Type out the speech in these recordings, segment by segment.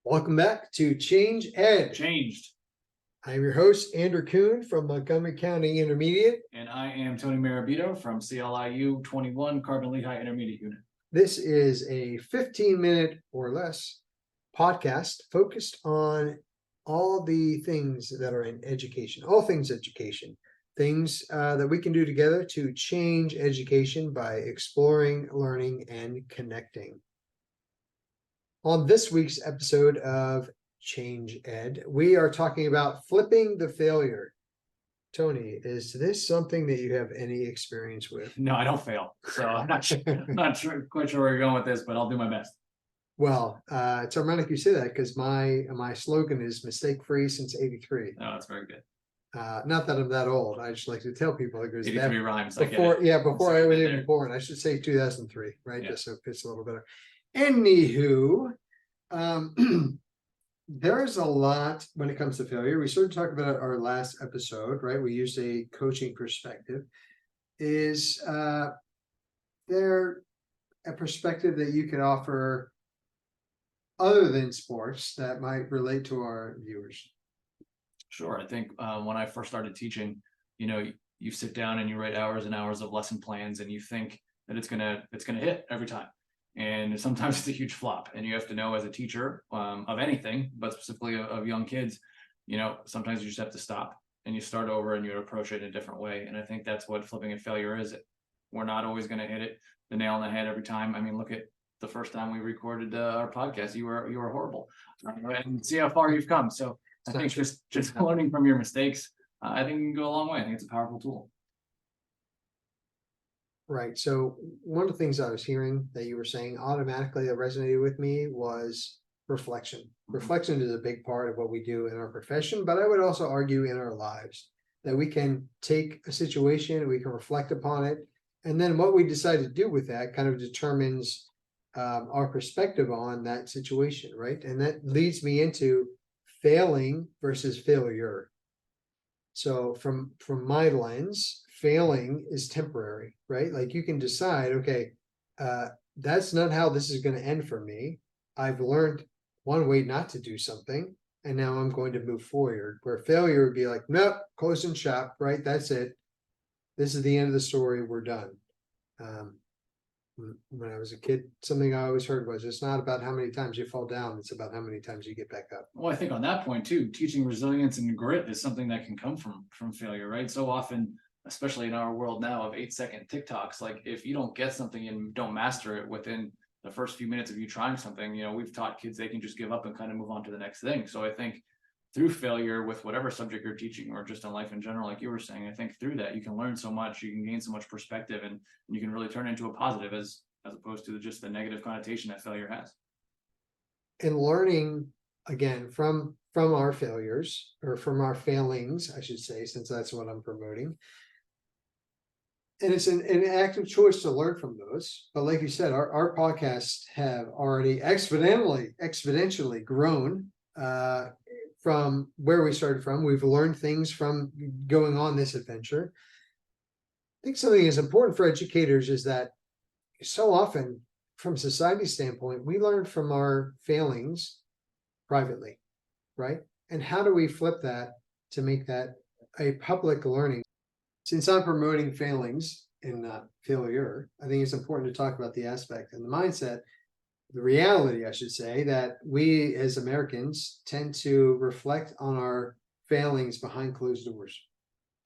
Welcome back to Change Ed. Changed. I'm your host, Andrew Kuhn from Montgomery County Intermediate. And I am Tony Marabito from CLIU 21 Carbon Lehigh Intermediate Unit. This is a 15-minute or less podcast focused on all the things that are in education, all things education, things that we can do together to change education by exploring, learning, and connecting. On this week's episode of Change Ed, we are talking about flipping the failure. Tony, is this something that you have any experience with? No, I don't fail. So I'm not quite sure where you're going with this, but I'll do my best. Well, it's ironic you say that because my slogan is mistake-free since '83. Oh, that's very good. Not that I'm that old. I just like to tell people it goes 83 rhymes. Before, before I was even there. born. I should say 2003, right? Yeah. Just so it fits a little better. Anywho, there's a lot when it comes to failure. We sort of talked about our last episode, right? We used a coaching perspective. Is there a perspective that you can offer other than sports that might relate to our viewers? Sure. I think when I first started teaching, you sit down and you write hours and hours of lesson plans, and you think that it's gonna hit every time. And sometimes it's a huge flop, and you have to know as a teacher of anything, but specifically of young kids, sometimes you just have to stop and you start over and you approach it in a different way. And I think that's what flipping a failure is. We're not always going to hit it the nail on the head every time. I mean, look at the first time we recorded our podcast. You were horrible, and see how far you've come. So I think just learning from your mistakes, I think you can go a long way. I think it's a powerful tool. Right. So one of the things I was hearing that you were saying automatically that resonated with me was reflection. Reflection is a big part of what we do in our profession, but I would also argue in our lives that we can take a situation, we can reflect upon it, and then what we decide to do with that kind of determines our perspective on that situation, right? And that leads me into failing versus failure. So from my lens, failing is temporary, right? Like you can decide, okay, that's not how this is going to end for me. I've learned one way not to do something, and now I'm going to move forward. Where failure would be like, nope, closing shop, right? That's it. This is the end of the story. We're done. When I was a kid, something I always heard was, it's not about how many times you fall down, it's about how many times you get back up. Well, I think on that point too, teaching resilience and grit is something that can come from failure, right? So often, especially in our world now of 8-second TikToks, like if you don't get something and don't master it within the first few minutes of you trying something, we've taught kids they can just give up and kind of move on to the next thing. So I think through failure with whatever subject you're teaching or just in life in general, like you were saying, I think through that you can learn so much, you can gain so much perspective, and you can really turn it into a positive as opposed to just the negative connotation that failure has. And learning again from our failures, or from our failings, I should say, since that's what I'm promoting. And it's an active choice to learn from those. But like you said, our podcasts have already exponentially grown from where we started from. We've learned things from going on this adventure. I think something that's important for educators is that so often, from a society standpoint, we learn from our failings privately, right? And how do we flip that to make that a public learning? Since I'm promoting failings and not failure, I think it's important to talk about the aspect and the mindset, the reality, I should say, that we as Americans tend to reflect on our failings behind closed doors,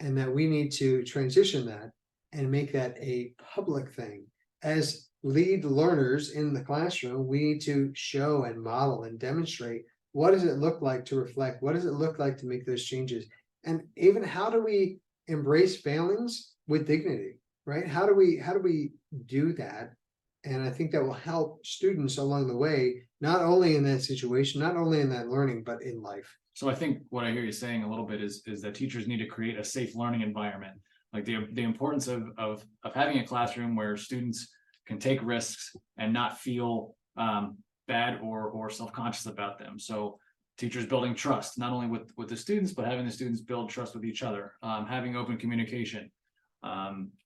and that we need to transition that and make that a public thing. As lead learners in the classroom, we need to show and model and demonstrate what does it look like to reflect, what does it look like to make those changes, and even how do we embrace failings with dignity, right? How do we do that? And I think that will help students along the way, not only in that situation, not only in that learning, but in life. So I think what I hear you saying a little bit is that teachers need to create a safe learning environment. Like the importance of having a classroom where students can take risks and not feel bad or self-conscious about them. So teachers building trust, not only with the students, but having the students build trust with each other, having open communication,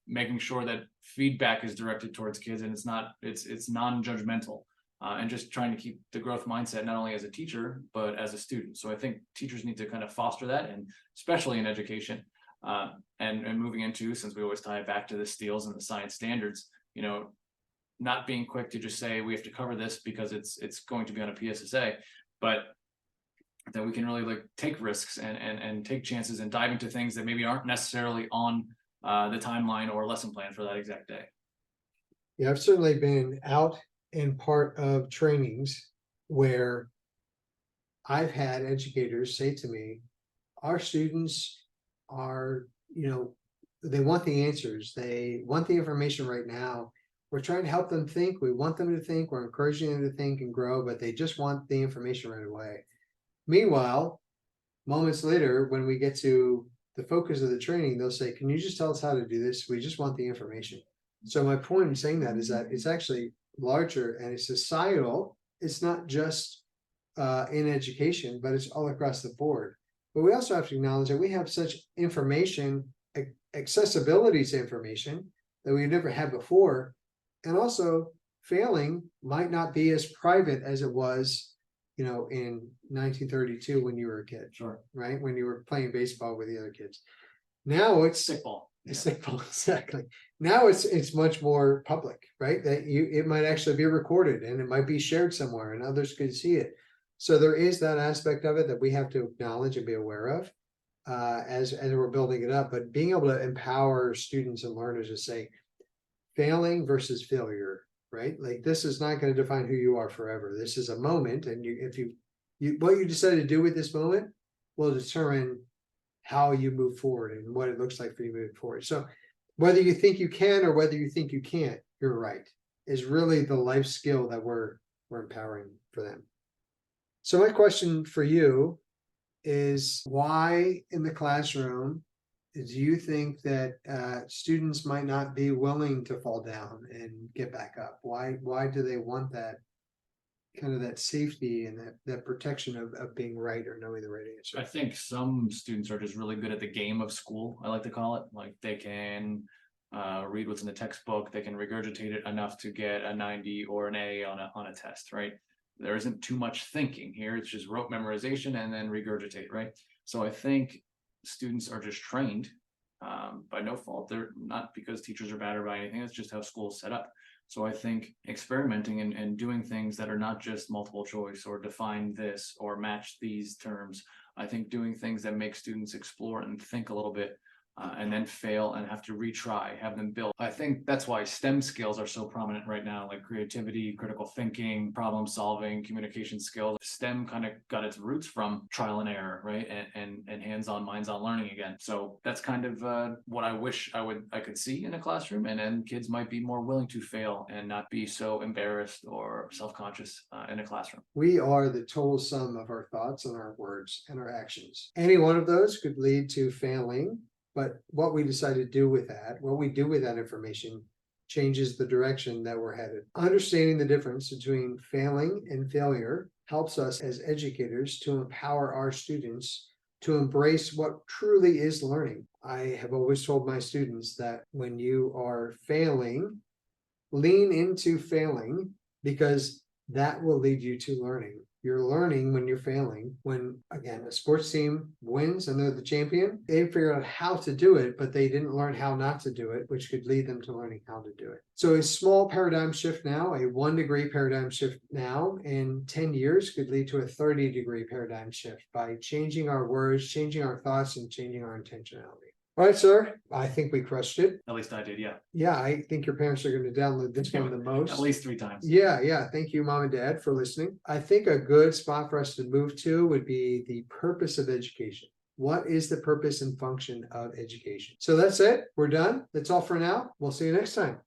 making sure that feedback is directed towards kids and it's non-judgmental. and just trying to keep the growth mindset, not only as a teacher, but as a student. So I think teachers need to kind of foster that, and especially in education. And moving into, since we always tie it back to the steels and the science standards, not being quick to just say we have to cover this because it's going to be on a PSSA, but that we can really like take risks and take chances and dive into things that maybe aren't necessarily on the timeline or lesson plan for that exact day. Yeah, I've certainly been out and part of trainings where I've had educators say to me, our students are, they want the answers. They want the information right now. We're trying to help them think. We want them to think. We're encouraging them to think and grow, but they just want the information right away. Meanwhile, moments later, when we get to the focus of the training, they'll say, can you just tell us how to do this? We just want the information. So my point in saying that is that it's actually larger and it's societal. It's not just in education, but it's all across the board. But we also have to acknowledge that we have such information, accessibility to information that we never had before. And also failing might not be as private as it was, in 1932 when you were a kid. Sure. Right? When you were playing baseball with the other kids. Now it's Sick ball. It's sick ball, exactly. Now it's much more public, right? That it might actually be recorded and it might be shared somewhere and others could see it. So there is that aspect of it that we have to acknowledge and be aware of as we're building it up. But being able to empower students and learners to say failing versus failure, right? Like this is not going to define who you are forever. This is a moment, and what you decide to do with this moment will determine how you move forward and what it looks like for you moving forward. So whether you think you can or whether you think you can't, you're right, is really the life skill that we're empowering for them. So my question for you is, why in the classroom do you think that students might not be willing to fall down and get back up? Why do they want that kind of that safety and that protection of being right or knowing the right answer? I think some students are just really good at the game of school, I like to call it. Like they can read what's in the textbook, they can regurgitate it enough to get a 90 or an A on a test, right? There isn't too much thinking here. It's just rote memorization and then regurgitate, right? So I think students are just trained by no fault. They're not because teachers are bad or by anything. It's just how school's set up. So I think experimenting and doing things that are not just multiple choice or define this or match these terms. I think doing things that make students explore and think a little bit and then fail and have to retry, have them build. I think that's why STEM skills are so prominent right now, like creativity, critical thinking, problem solving, communication skills. STEM kind of got its roots from trial and error, right? And hands-on, minds-on learning again. So that's kind of what I wish I could see in a classroom, and then kids might be more willing to fail and not be so embarrassed or self-conscious in a classroom. We are the total sum of our thoughts and our words and our actions. Any one of those could lead to failing. But what we decide to do with that, what we do with that information, changes the direction that we're headed. Understanding the difference between failing and failure helps us as educators to empower our students to embrace what truly is learning. I have always told my students that when you are failing, lean into failing, because that will lead you to learning. You're learning when you're failing. When, again, a sports team wins and they're the champion, they figure out how to do it, but they didn't learn how not to do it, which could lead them to learning how to do it. So a small paradigm shift now, a 1-degree paradigm shift now in 10 years could lead to a 30-degree paradigm shift by changing our words, changing our thoughts, and changing our intentionality. All right, sir. I think we crushed it. At least I did, yeah. Yeah, I think your parents are going to download this one the most. At least 3 times. Yeah. Thank you, Mom and Dad, for listening. I think a good spot for us to move to would be the purpose of education. What is the purpose and function of education? So that's it. We're done. That's all for now. We'll see you next time.